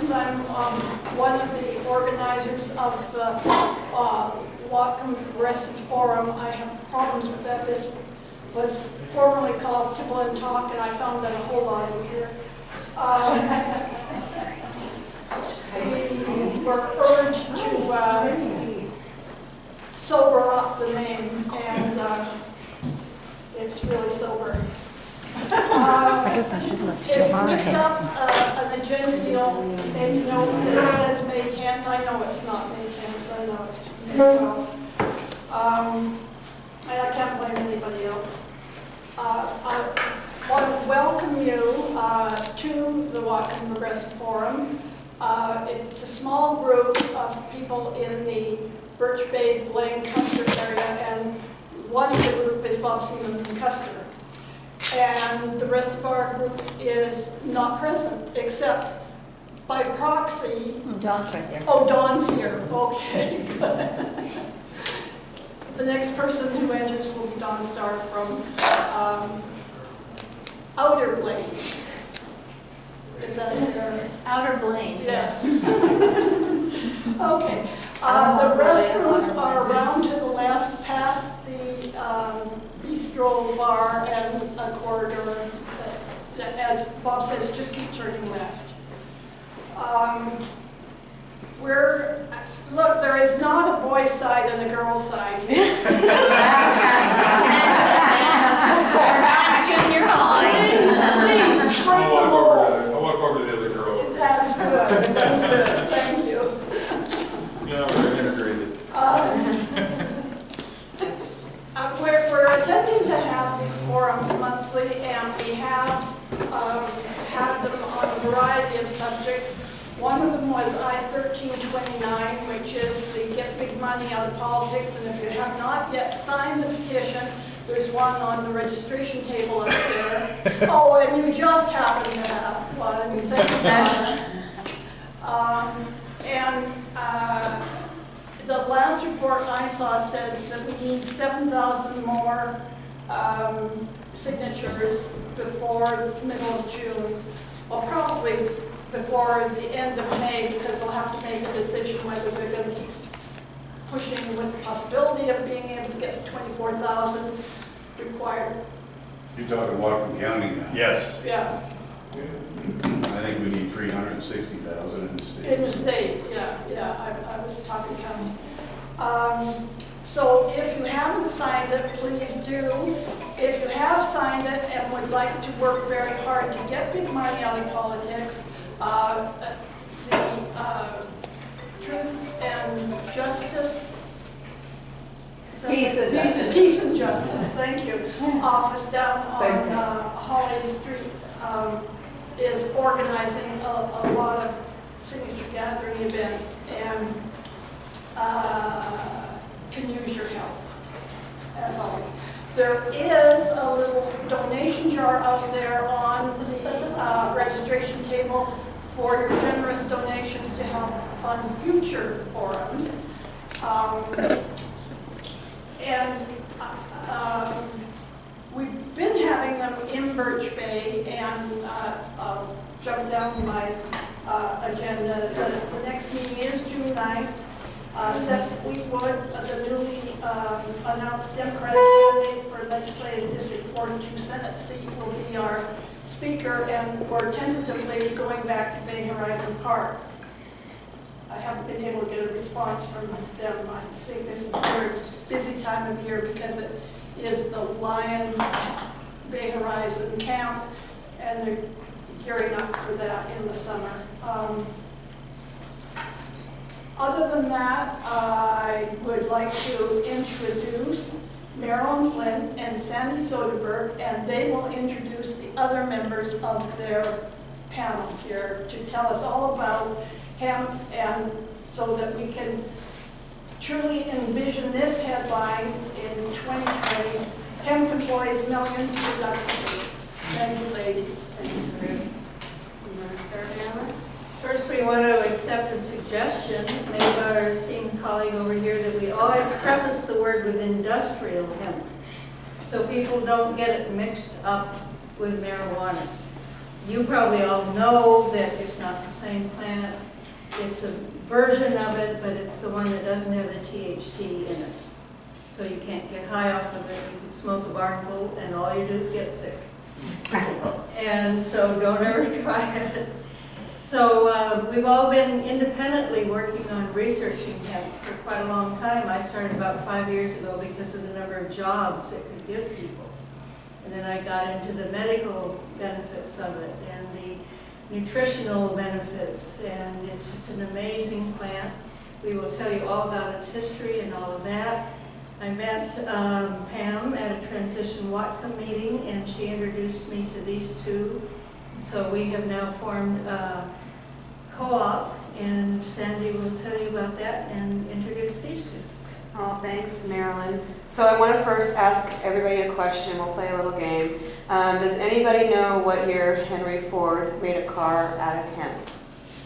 introductions. I'm one of the organizers of the Whatcom Progressive Forum. I have problems with that. This was formerly called Tibble and Talk, and I found that a whole lot easier. We were urged to sober up the name, and it's really sober. I guess I should look. If you picked up an agenda, maybe know that it says May 10th. I know it's not May 10th. I know it's May 12th. And I can't blame anybody else. I want to welcome you to the Whatcom Progressive Forum. It's a small group of people in the Birch Bay, Blaine, Custer area, and one of the group is Bob Seaman from Custer. And the rest of our group is not present, except by proxy. Dawn's right there. Oh, Dawn's here. Okay, good. The next person who enters will be Dawn Starr from Outer Blaine. Is that her? Outer Blaine. Yes. Okay. The restrooms are around to the left, past the bistro bar and a corridor. As Bob says, just keep turning left. Look, there is not a boys' side and a girls' side here. We're not junior high. Please, break the mold. I walk over to the other girl. That's good. That's good. Thank you. Yeah, we're integrated. We're attempting to have these forums monthly, and we have had them on a variety of subjects. One of them was I-1329, which is the Get Big Money Out of Politics, and if you have not yet signed the petition, there's one on the registration table up there. Oh, and you just happen to have one, you think about it. The last report I saw said that we need 7,000 more signatures before the middle of June. Well, probably before the end of May, because they'll have to make a decision whether they're going to keep pushing with the possibility of being able to get the 24,000 required. You're talking Whatcom County now? Yes. Yeah. I think we need 360,000 in the state. In the state, yeah, I was talking county. So if you haven't signed it, please do. If you have signed it and would like to work very hard to get big money out of politics, the Truth and Justice, Peace and Justice. Peace and Justice, thank you, office down on Holly Street is organizing a lot of signature gathering events and can use your help, as always. There is a little donation jar out there on the registration table for your generous donations to help fund future forums. We've been having them in Birch Bay, and I'll jump down my agenda. The next meeting is June 9th. Seth Fleetwood, the newly announced Democratic candidate for Legislative District 42 Senate seat, will be our speaker, and we're tentatively going back to Bay Horizon Park. I haven't been able to get a response from them. I think this is a very busy time of year because it is the Lions Bay Horizon camp, and they're gearing up for that in the summer. Other than that, I would like to introduce Marilyn Flynn and Sandy Soderberg, and they will introduce the other members of their panel here to tell us all about hemp, and so that we can truly envision this headline in 2020, hemp employs millions productively. Thank you, ladies. Thanks, Ruth. You want to start, Marilyn? First, we want to accept a suggestion made by our esteemed colleague over here that we always preface the word with industrial hemp, so people don't get it mixed up with marijuana. You probably all know that it's not the same plant. It's a version of it, but it's the one that doesn't have the THC in it. So you can't get high off of it. You can smoke a barnful and all you do is get sick. And so don't ever try it. So we've all been independently working on researching hemp for quite a long time. I started about 5 years ago because of the number of jobs it could give people. And then I got into the medical benefits of it and the nutritional benefits, and it's just an amazing plant. We will tell you all about its history and all of that. I met Pam at a Transition Watcom meeting, and she introduced me to these two. So we have now formed a co-op, and Sandy will tell you about that and introduce these two. Oh, thanks, Marilyn. So I want to first ask everybody a question. We'll play a little game. Does anybody know what year Henry Ford made a car out of hemp?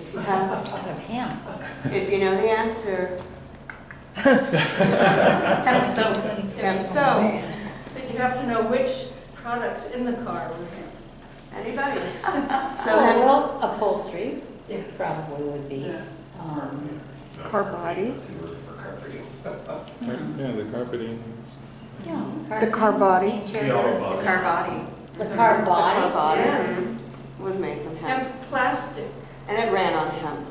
If you have, Out of hemp. if you know the answer, Hemp soap. hemp soap. But you have to know which products in the car were hemp. Anybody? So, So Henry, well, upholstery Yes. probably would be. Yeah. Car body, Yeah, the carpeting. Yeah. the car body. The car body. The car the body? car body Yes. was made from hemp, Hemp plastic. and it ran on hemp.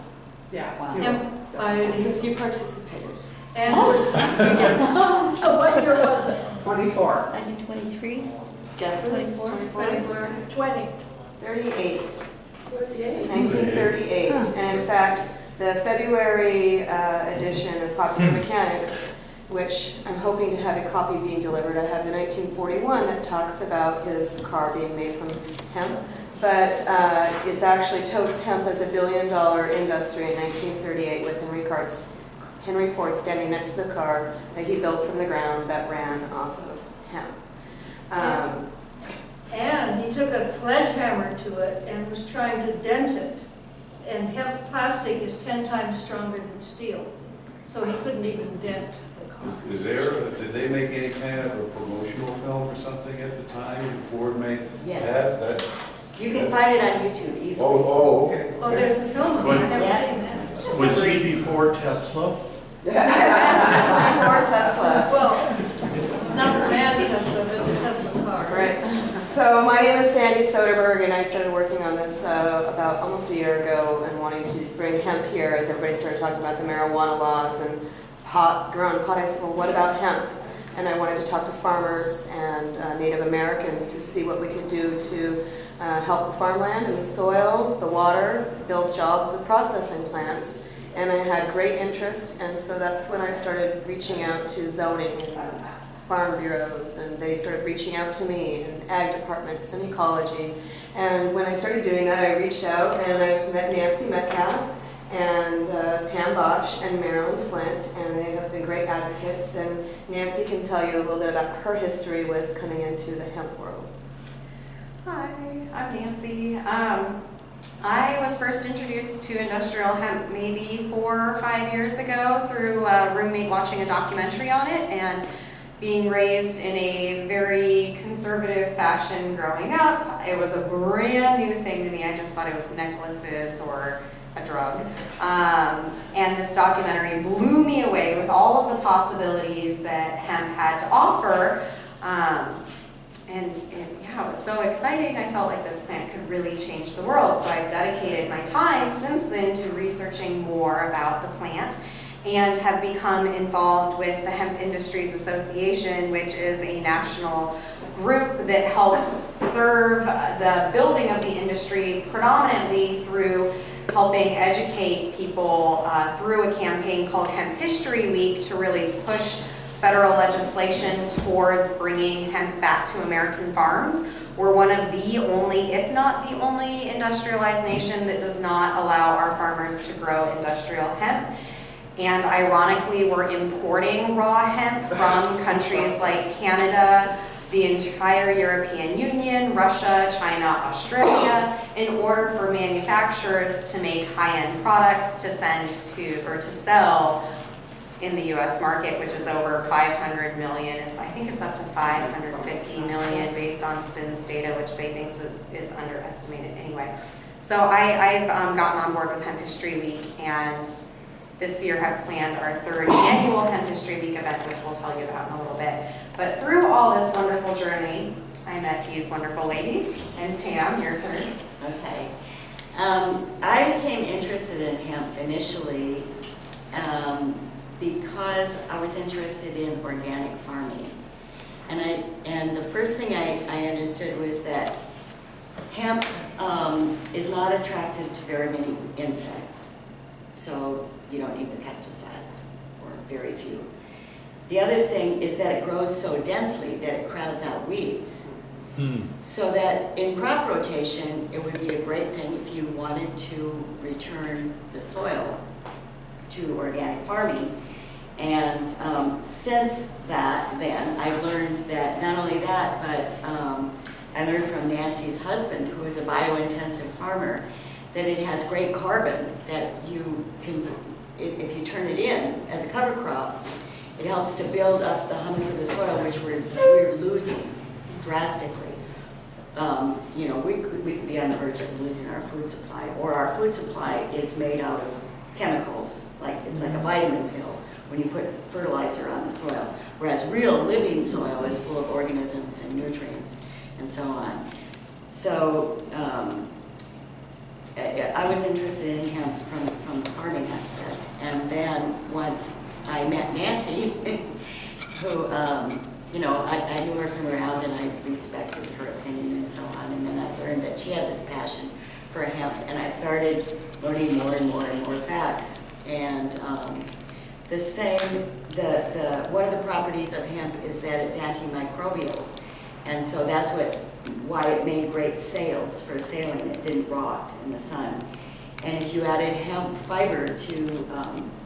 Wow. Hemp And by, since you participated, and So what year was it? 24. 1923? guesses? 24? 24? 20, 38. 38. 1938. And in fact, the February edition of Popular Mechanics, which I'm hoping to have a copy being delivered, I have the 1941 that talks about his car being made from hemp, but it's actually totes hemp as $1 billion industry in 1938 with Henry Ford standing next to the car that he built from the ground that ran off of hemp. and he took a sledgehammer to it and was trying to dent it. And hemp plastic is 10 times stronger than steel, so he couldn't even dent the car. Is there, did they make any kind of a promotional film or something at the time Ford made? Yes. That? You can find it on YouTube easily. Okay. Oh, there's a film of it, I haven't Yeah. seen that. It's just Was a he before Tesla? Before Tesla. Well, not the man Tesla, but the Tesla car. Right. So my name is Sandy Soderberg, and I started working on this about almost a year ago and wanting to bring hemp here as everybody started talking about the marijuana laws and growing pot. I said, well, what about hemp? And I wanted to talk to farmers and Native Americans to see what we could do to help the farmland and the soil, the water, build jobs with processing plants. And I had great interest, and so that's when I started reaching out to zoning and farm bureaus, and they started reaching out to me, and ag departments and ecology. And when I started doing that, I reached out and I met Nancy Metcalf and Pam Bosch and Marilyn Flint, and they have been great advocates. And Nancy can tell you a little bit about her history with coming into the hemp world. Hi, I'm Nancy. I was first introduced to industrial hemp maybe 4 or 5 years ago through a roommate watching a documentary on it, and being raised in a very conservative fashion growing up, it was a brand new thing to me. I just thought it was necklaces or a drug. And this documentary blew me away with all of the possibilities that hemp had to offer. And yeah, it was so exciting. I felt like this plant could really change the world. So I've dedicated my time since then to researching more about the plant, and have become involved with the Hemp Industries Association, which is a national group that helps serve the building of the industry predominantly through helping educate people through a campaign called Hemp History Week to really push federal legislation towards bringing hemp back to American farms. We're one of the only, if not the only, industrialized nation that does not allow our farmers to grow industrial hemp. And ironically, we're importing raw hemp from countries like Canada, the entire European Union, Russia, China, Australia, in order for manufacturers to make high-end products to send to, or to sell in the US market, which is over 500 million. I think it's up to 550 million based on SPIN's data, which they think is underestimated anyway. So I've gotten on board with Hemp History Week, and this year have planned our third annual Hemp History Week event, which we'll tell you about in a little bit. But through all this wonderful journey, I met these wonderful ladies. And Pam, your turn. Okay. I became interested in hemp initially because I was interested in organic farming. And the first thing I understood was that hemp is not attracted to very many insects. So you don't need the pesticides, or very few. The other thing is that it grows so densely that it crowds out weeds. So that in crop rotation, it would be a great thing if you wanted to return the soil to organic farming. And since that, then, I've learned that not only that, but I learned from Nancy's husband, who is a bio-intensive farmer, that it has great carbon that you can, if you turn it in as a cover crop, it helps to build up the humus of the soil, which we're losing drastically. You know, we could be on the verge of losing our food supply, or our food supply is made out of chemicals, like it's like a vitamin pill when you put fertilizer on the soil, whereas real living soil is full of organisms and nutrients and so on. So I was interested in hemp from the farming aspect, and then once I met Nancy, who you know, I knew her from around and I respected her opinion and so on, and then I learned that she had this passion for hemp, and I started learning more and more and more facts. And one of the properties of hemp is that it's antimicrobial, and so that's why it made great sails for sailing. It didn't rot in the sun. And if you added hemp fiber to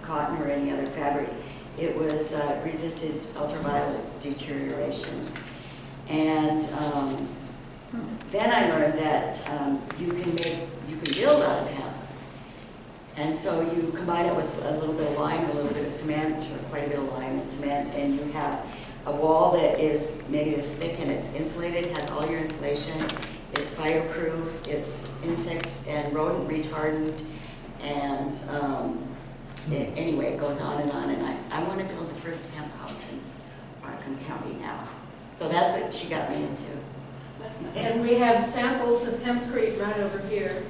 cotton or any other fabric, it was resisted ultraviolet deterioration. And then I learned that you can build out of hemp. And so you combine it with a little bit of lime, a little bit of cement, or quite a bit of lime and cement, and you have a wall that is maybe this thick and it's insulated, has all your insulation, it's fireproof, it's insect and rodent retardant, and anyway, it goes on, and I want to build the first hemp house in Markham County now. So that's what she got me into. And we have samples of hempcrete right over here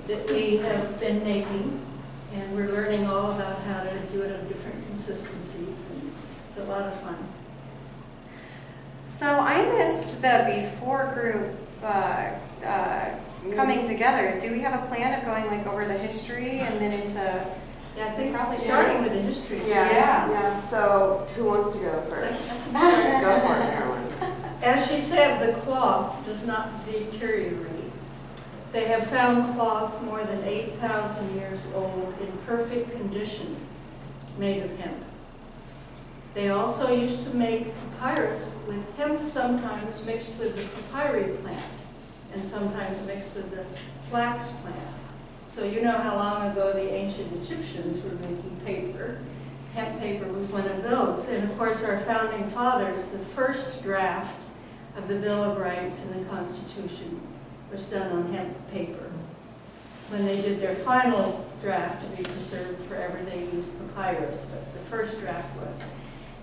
that we have been making, and we're learning all about how to do it of different consistencies, and it's a lot of fun. So I missed the before group coming together. Do we have a plan of going like over the history and then into? Yeah, I think Probably starting with the history. Yeah, so who wants to go first? Go for it, Carolyn. As she said, the cloth does not deteriorate. They have found cloth more than 8,000 years old in perfect condition, made of hemp. They also used to make papyrus with hemp, sometimes mixed with the papyri plant, and sometimes mixed with the flax plant. So you know how long ago the ancient Egyptians were making paper. Hemp paper was one of those. And of course our founding fathers, the first draft of the Bill of Rights and the Constitution was done on hemp paper. When they did their final draft to be preserved forever, they used papyrus, but the first draft was.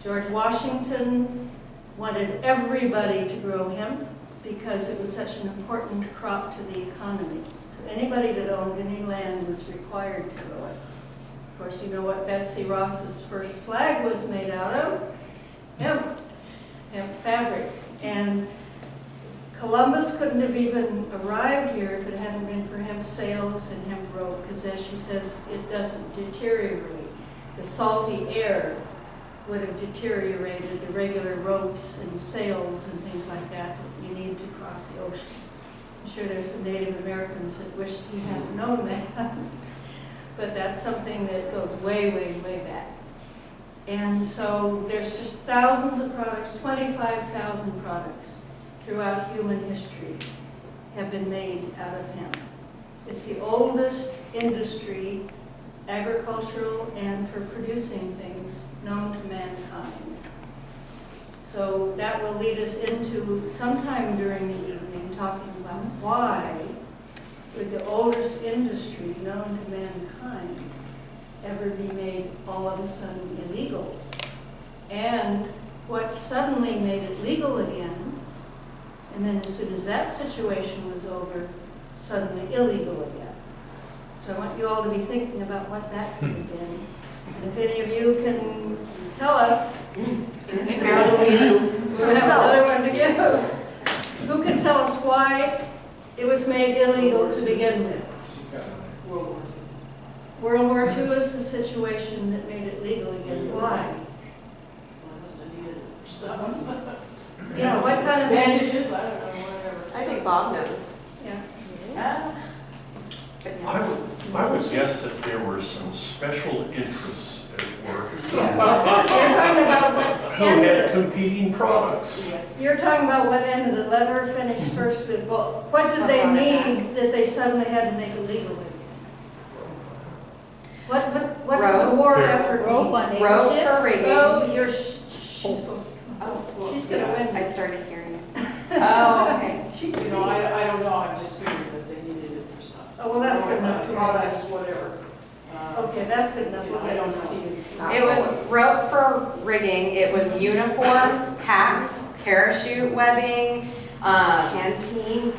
George Washington wanted everybody to grow hemp because it was such an important crop to the economy. So anybody that owned any land was required to grow it. Of course, you know what Betsy Ross's first flag was made out of? Hemp fabric. And Columbus couldn't have even arrived here if it hadn't been for hemp sails and hemp rope, because as she says, it doesn't deteriorate. The salty air would have deteriorated the regular ropes and sails and things like that that you need to cross the ocean. I'm sure there's some Native Americans that wished he hadn't known that. But that's something that goes way, way, way back. And so there's just thousands of products, 25,000 products throughout human history have been made out of hemp. It's the oldest industry agricultural and for producing things known to mankind. So that will lead us into sometime during the evening talking about why would the oldest industry known to mankind ever be made all of a sudden illegal? And what suddenly made it legal again, and then as soon as that situation was over, suddenly illegal again. So I want you all to be thinking about what that could have been. And if any of you can tell us, we'll have another one to give. Who can tell us why it was made illegal to begin with? World War II is the situation that made it legal again. Why? Yeah, what kind of bandages? I don't know, whatever. I think Bob knows. Yeah. I would guess that there were some special interests at work You're talking about what who end had of competing products. You're talking about what end of the letter finished first with, what did they need that they suddenly had to make illegal? What did the war effort Rope need? on Rope eggshells? for rigging. Oh, she's supposed to, Oh, she's gonna win I this. started hearing it. Oh, okay. She You could know, be. I don't know, I'm just figuring that they needed it for stuff. Oh, well, that's good enough. Products, whatever. Okay, that's good enough. You know, We'll I get don't this to know. you. It was rope for rigging, it was uniforms, packs, parachute webbing, Canteen,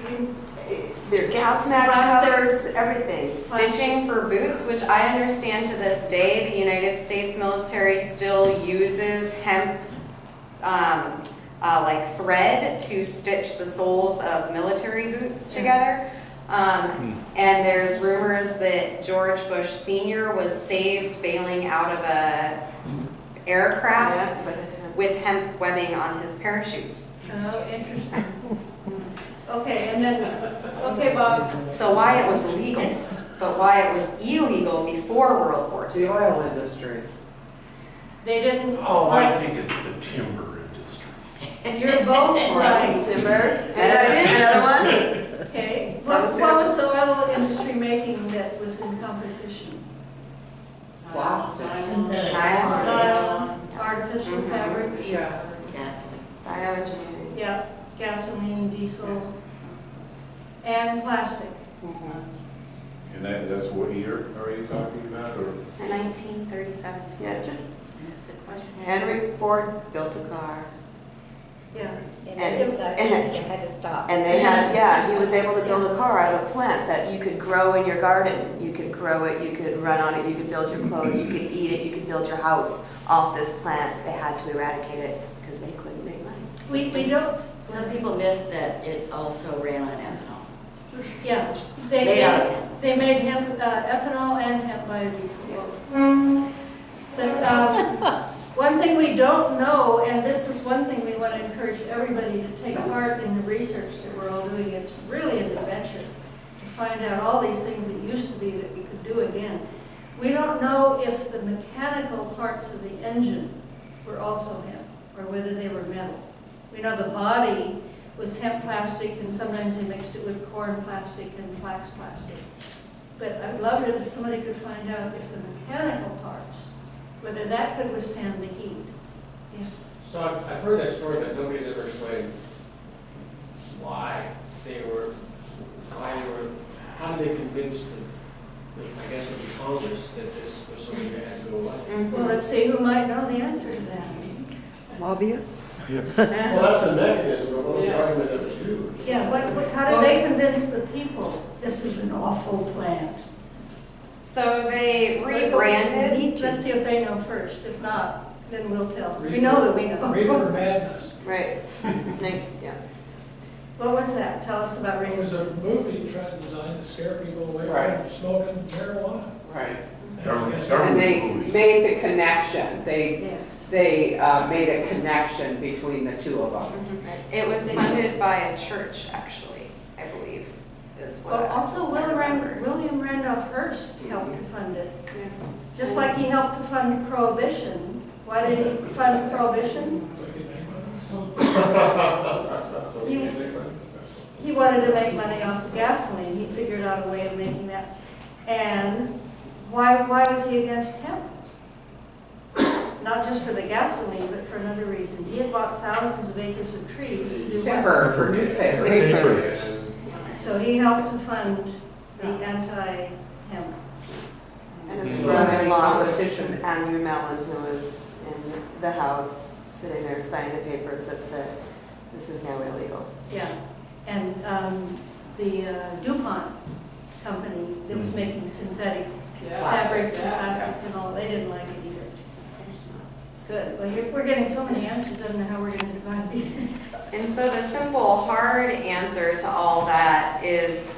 their gas mask Plastic. covers, everything. stitching for boots, which I understand to this day, the United States military still uses hemp, like thread to stitch the soles of military boots together. And there's rumors that George Bush Sr. was saved bailing out of a aircraft Yeah, but- with hemp webbing on his parachute. Oh, interesting. Okay, and then, okay, Bob. So why it was legal, but why it was illegal before World War II. The oil industry. They didn't Oh, I like, think it's the timber industry. you're both right. Timber. Medicine. Another one? Okay, what was the oil industry making that was in competition? Nylon. Artificial fabrics? Yeah. Gasoline. Bioengineering. Yeah, gasoline, diesel, and plastic. And that's what year are you talking about, or? 1937. Yeah, just That's the question. Henry Ford built a car. Yeah. And they decided they had to stop. And they had, yeah, he was able to build a car out of a plant that you could grow in your garden. You could grow it, you could run on it, you could build your clothes, you could eat it, you could build your house off this plant. They had to eradicate it because they couldn't make money. We don't, Some people miss that it also ran on ethanol. yeah. Made out of hemp. They made hemp, ethanol and hemp biodiesel. But one thing we don't know, and this is one thing we want to encourage everybody to take part in the research that we're all doing, it's really an adventure to find out all these things that used to be that we could do again. We don't know if the mechanical parts of the engine were also hemp, or whether they were metal. We know the body was hemp plastic, and sometimes they mixed it with corn plastic and flax plastic. But I'd love it if somebody could find out if the mechanical parts, whether that could withstand the heat. Yes. So I've heard that story, but nobody's ever explained why they were, how did they convince I guess it was Congress that this was something that had to go away? Well, let's see who might know the answer to that. Lobbyists? Yes. Well, that's the mechanism, but what was the argument that was used? Yeah, how did they convince the people this is an awful plant? So they rebranded. Let's see if they know first. If not, then we'll tell. We know that we know. Reefer madness. Right. Nice, yeah. What was that? Tell us about It was reefer. a movie designed to scare people away from smoking marijuana. Right. Government And they movies. made the connection, they Yes. made a connection between the two of them. It was funded by a church, actually, I believe, is what. Well, also I remember. William Randolph Hearst helped to fund it. Just like he helped to fund Prohibition. Why did he fund Prohibition? He wanted to make money off of gasoline. He figured out a way of making that. And why was he against hemp? Not just for the gasoline, but for another reason. He had bought thousands of acres of trees to do what? Timber for newspapers. So he helped to fund the anti-hemp. And his brother-in-law was Andrew Mellon, who was in the House, sitting there signing the papers that said, this is now illegal. Yeah, and the DuPont company that was making synthetic fabrics and plastics and all, they didn't like it either. Good, well, we're getting so many answers, I don't know how we're going to divide these things up. And so the simple, hard answer to all that is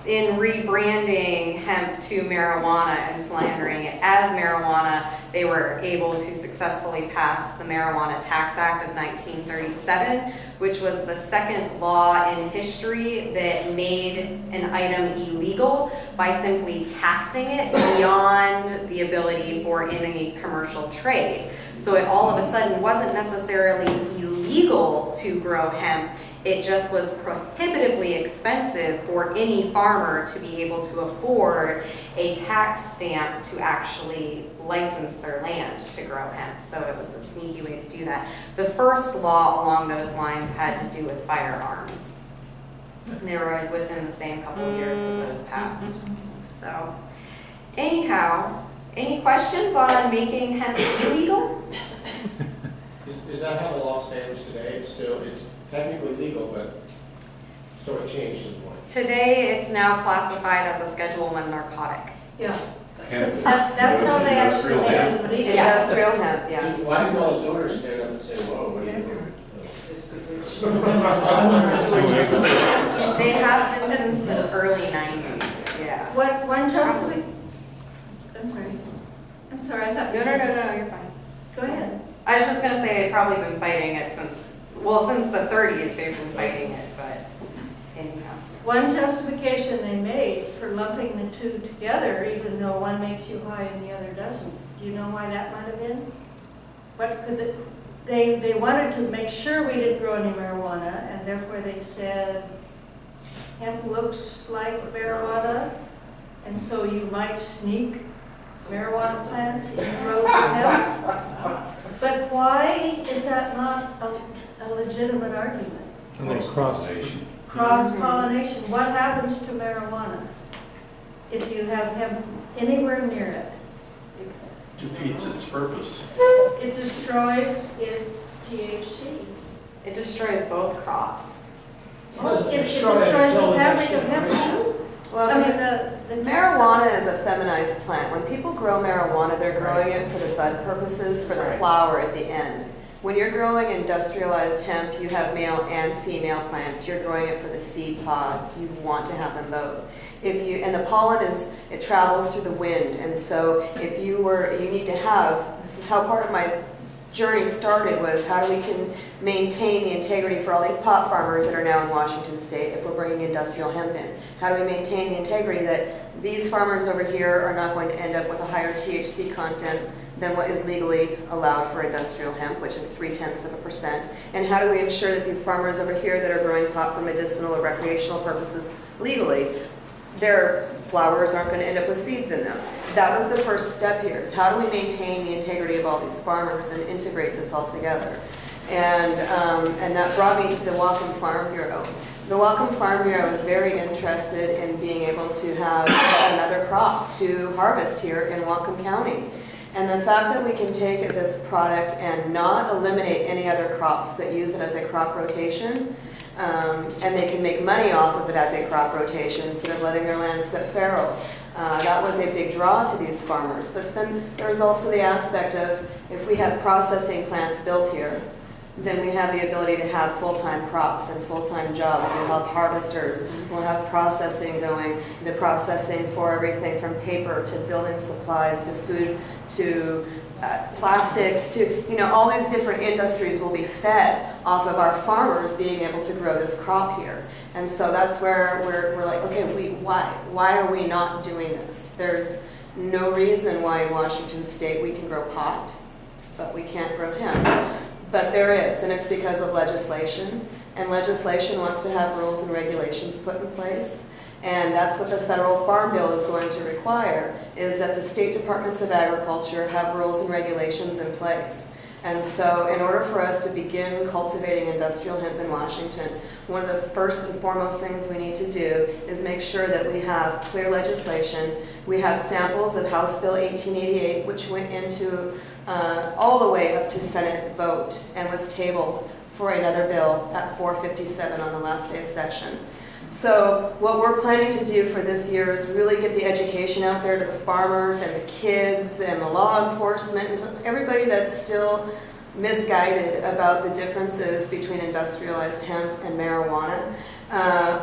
in rebranding hemp to marijuana and slandering it as marijuana, they were able to successfully pass the Marijuana Tax Act of 1937, which was the second law in history that made an item illegal by simply taxing it beyond the ability for any commercial trade. So it all of a sudden wasn't necessarily illegal to grow hemp. It just was prohibitively expensive for any farmer to be able to afford a tax stamp to actually license their land to grow hemp. So it was a sneaky way to do that. The first law along those lines had to do with firearms. They were within the same couple of years that those passed. So anyhow, any questions on making hemp illegal? Is that how the law stands today? It's technically legal, but so it changed to the point. Today, it's now classified as a Schedule 1 narcotic. Yeah, Hemp. that's how they actually Industrial made hemp. it legal. Industrial hemp, yes. Why didn't all his donors stand up and say, whoa, what are you doing? They have been since the early 90s, yeah. One justification, I'm sorry, I thought. No, you're fine. Go ahead. I was just gonna say they've probably been fighting it since the 30s they've been fighting it, but anyhow. One justification they made for lumping the two together, even though one makes you high and the other doesn't, do you know why that might have been? What could they wanted to make sure we didn't grow any marijuana, and therefore they said hemp looks like marijuana, and so you might sneak marijuana plants in rows of hemp. But why is that not a legitimate argument? And then cross-pollination. Cross-pollination. What happens to marijuana if you have hemp anywhere near it? Defeats its purpose. It destroys its THC. It destroys both crops. It destroys the fabric of hemp too. Well, I mean, the marijuana is a feminized plant. When people grow marijuana, they're growing it for the bud purposes, for the flower at the end. When you're growing industrialized hemp, you have male and female plants. You're growing it for the seed pods. You want to have them both. And the pollen it travels through the wind. And so you need to have, this is how part of my journey started, was how do we can maintain the integrity for all these pot farmers that are now in Washington State if we're bringing industrial hemp in? How do we maintain the integrity that these farmers over here are not going to end up with a higher THC content than what is legally allowed for industrial hemp, which is 0.3%? And how do we ensure that these farmers over here that are growing pot for medicinal or recreational purposes legally, their flowers aren't going to end up with seeds in them? That was the first step here, is how do we maintain the integrity of all these farmers and integrate this all together? And that brought me to the Whatcom Farm Bureau. The Whatcom Farm Bureau is very interested in being able to have another crop to harvest here in Whatcom County. And the fact that we can take this product and not eliminate any other crops, but use it as a crop rotation, and they can make money off of it as a crop rotation instead of letting their land sit fallow. That was a big draw to these farmers. But then there's also the aspect of, if we have processing plants built here, then we have the ability to have full-time crops and full-time jobs. We'll have harvesters, we'll have processing going, the processing for everything from paper to building supplies to food to plastics to, all these different industries will be fed off of our farmers being able to grow this crop here. And so that's where we're like, okay, why are we not doing this? There's no reason why in Washington State we can grow pot, but we can't grow hemp. But there is, and it's because of legislation. And legislation wants to have rules and regulations put in place. And that's what the federal farm bill is going to require, is that the state departments of agriculture have rules and regulations in place. And so in order for us to begin cultivating industrial hemp in Washington, one of the first and foremost things we need to do is make sure that we have clear legislation. We have samples of House Bill 1888, which went into all the way up to Senate vote and was tabled for another bill at 4:57 on the last day of session. So what we're planning to do for this year is really get the education out there to the farmers and the kids and the law enforcement and to everybody that's still misguided about the differences between industrialized hemp and marijuana.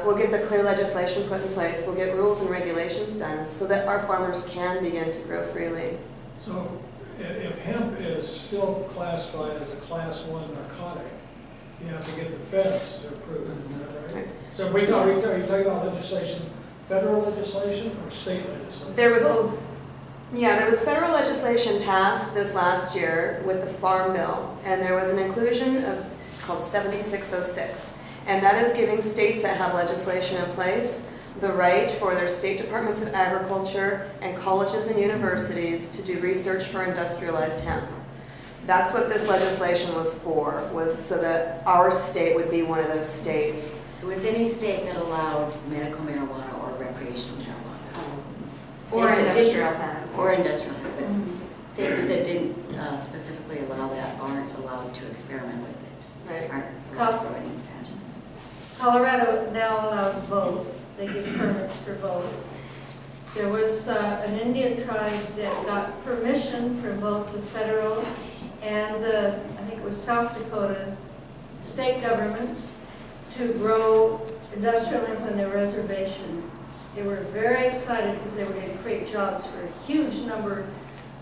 We'll get the clear legislation put in place. We'll get rules and regulations done so that our farmers can begin to grow freely. So if hemp is still classified as a class 1 narcotic, you have to get the feds to approve it, is that right? So are you talking about legislation, federal legislation or state legislation? There was federal legislation passed this last year with the Farm Bill, and there was an inclusion of, it's called 7606, and that is giving states that have legislation in place the right for their state departments of agriculture and colleges and universities to do research for industrialized hemp. That's what this legislation was for, was so that our state would be one of those states. Was any state that allowed medical marijuana or recreational marijuana? Or States that industrial didn't- hemp. Or industrial hemp. But states that didn't specifically allow that aren't allowed to experiment with it. Right. Aren't allowed to grow any patches. Colorado now allows both. They give permits for both. There was an Indian tribe that got permission from both the federal and the, I think it was South Dakota, state governments to grow industrial hemp on their reservation. They were very excited because they were going to create jobs for a huge number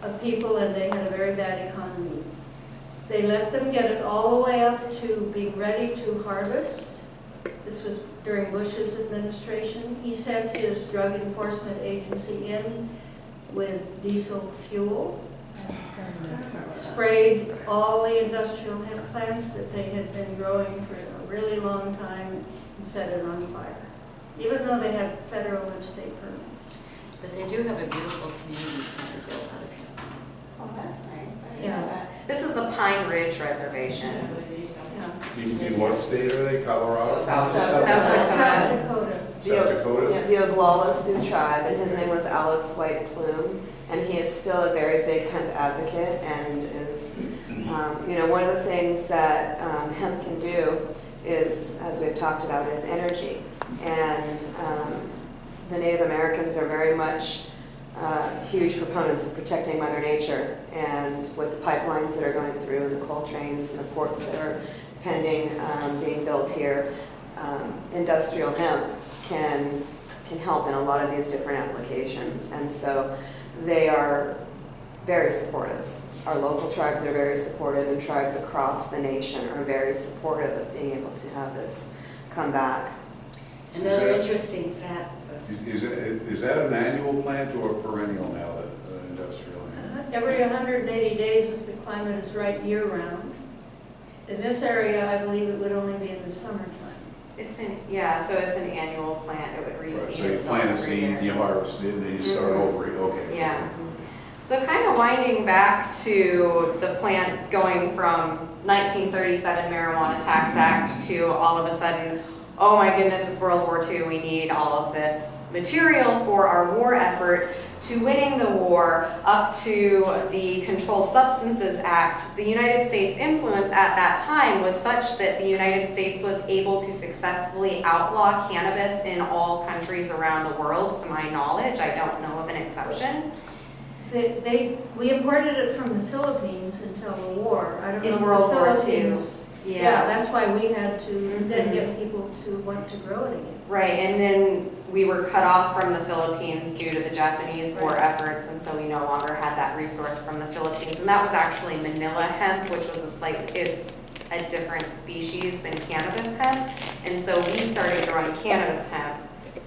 of people, and they had a very bad economy. They let them get it all the way up to being ready to harvest. This was during Bush's administration. He sent his drug enforcement agency in with diesel fuel, sprayed all the industrial hemp plants that they had been growing for a really long time and set it on fire, even though they had federal and state permits. But they do have a beautiful community center built out of hemp. Oh, that's nice. I didn't Yeah. know that. This is the Pine Ridge Reservation. In what state are they, Colorado? South South Dakota. South Dakota. South Dakota? Yeah, the Oglala Sioux tribe, and his name was Alex White Plume, and he is still a very big hemp advocate and is, one of the things that hemp can do is, as we've talked about, is energy. And the Native Americans are very much huge proponents of protecting Mother Nature, and with the pipelines that are going through and the coal trains and the ports that are pending being built here, industrial hemp can help in a lot of these different applications. And so they are very supportive. Our local tribes are very supportive, and tribes across the nation are very supportive of being able to have this come back. Another Is that- interesting fact was, Is that an annual plant or a perennial now, the industrial? Every 180 days if the climate is right year-round. In this area, I believe it would only be in the summertime. So it's an annual plant. It would Right, reseed so you itself plant a every seed, year. you harvest it, and then you start over, okay. Yeah. So kind of winding back to the plant going from 1937 Marijuana Tax Act to all of a sudden, oh my goodness, it's World War II, we need all of this material for our war effort, to winning the war, up to the Controlled Substances Act. The United States influence at that time was such that the United States was able to successfully outlaw cannabis in all countries around the world, to my knowledge. I don't know of an exception. We imported it from the Philippines until the war. I don't know In if World the War II. Philippines. Yeah, that's why we had to then get people to want to grow it again. Right, and then we were cut off from the Philippines due to the Japanese war efforts, and so we no longer had that resource from the Philippines. And that was actually Manila hemp, which was it's a different species than cannabis hemp. And so we started growing cannabis hemp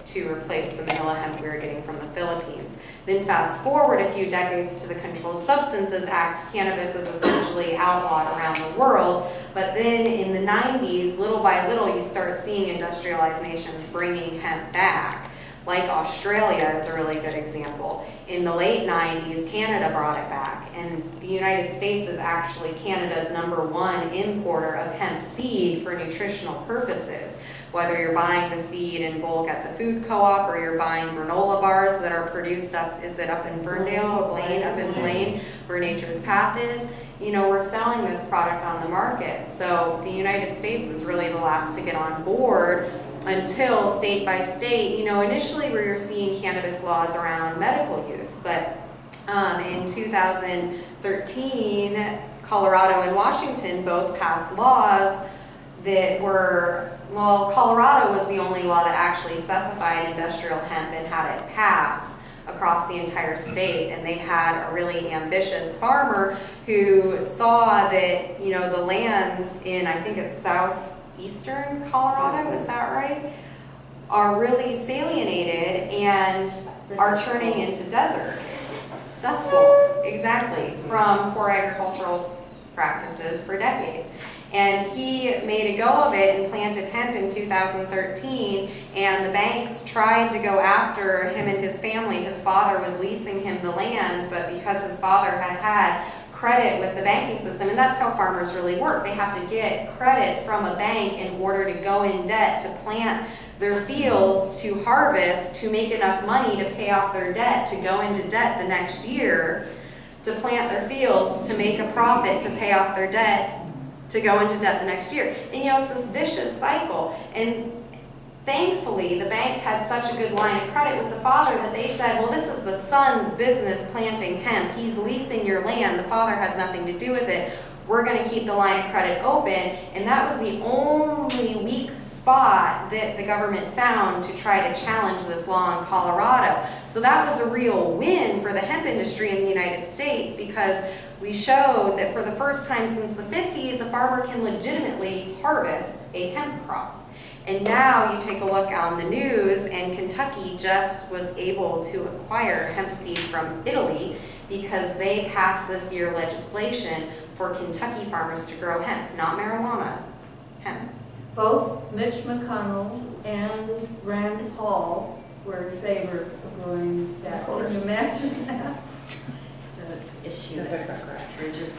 to replace the Manila hemp we were getting from the Philippines. Then fast forward a few decades to the Controlled Substances Act, cannabis is essentially outlawed around the world. But then in the 90s, little by little, you start seeing industrialized nations bringing hemp back. Like Australia is a really good example. In the late 90s, Canada brought it back, and the United States is actually Canada's #1 importer of hemp seed for nutritional purposes. Whether you're buying the seed in bulk at the food co-op or you're buying granola bars that are produced up in Ferndale, Blaine, up in Blaine, where Nature's Path is, we're selling this product on the market. So the United States is really the last to get on board until state by state, initially we were seeing cannabis laws around medical use, but in 2013, Colorado and Washington both passed laws that were, Colorado was the only law that actually specified industrial hemp and had it pass across the entire state, and they had a really ambitious farmer who saw that, the lands in, I think it's southeastern Colorado, is that right, are really salinated and are turning into desert. Dust Bowl, exactly, from poor agricultural practices for decades. And he made a go of it and planted hemp in 2013, and the banks tried to go after him and his family. His father was leasing him the land, but because his father had credit with the banking system, and that's how farmers really work. They have to get credit from a bank in order to go in debt to plant their fields, to harvest, to make enough money to pay off their debt, to go into debt the next year, to plant their fields, to make a profit, to pay off their debt, to go into debt the next year. And it's this vicious cycle. And thankfully, the bank had such a good line of credit with the father that they said, well, this is the son's business planting hemp. He's leasing your land. The father has nothing to do with it. We're going to keep the line of credit open. And that was the only weak spot that the government found to try to challenge this law in Colorado. So that was a real win for the hemp industry in the United States, because we showed that for the first time since the 50s, a farmer can legitimately harvest a hemp crop. And now you take a look on the news, and Kentucky just was able to acquire hemp seed from Italy because they passed this year legislation for Kentucky farmers to grow hemp, not marijuana, hemp. Both Mitch McConnell and Rand Paul were in favor of growing that. Can you imagine that? So it's an issue that we're just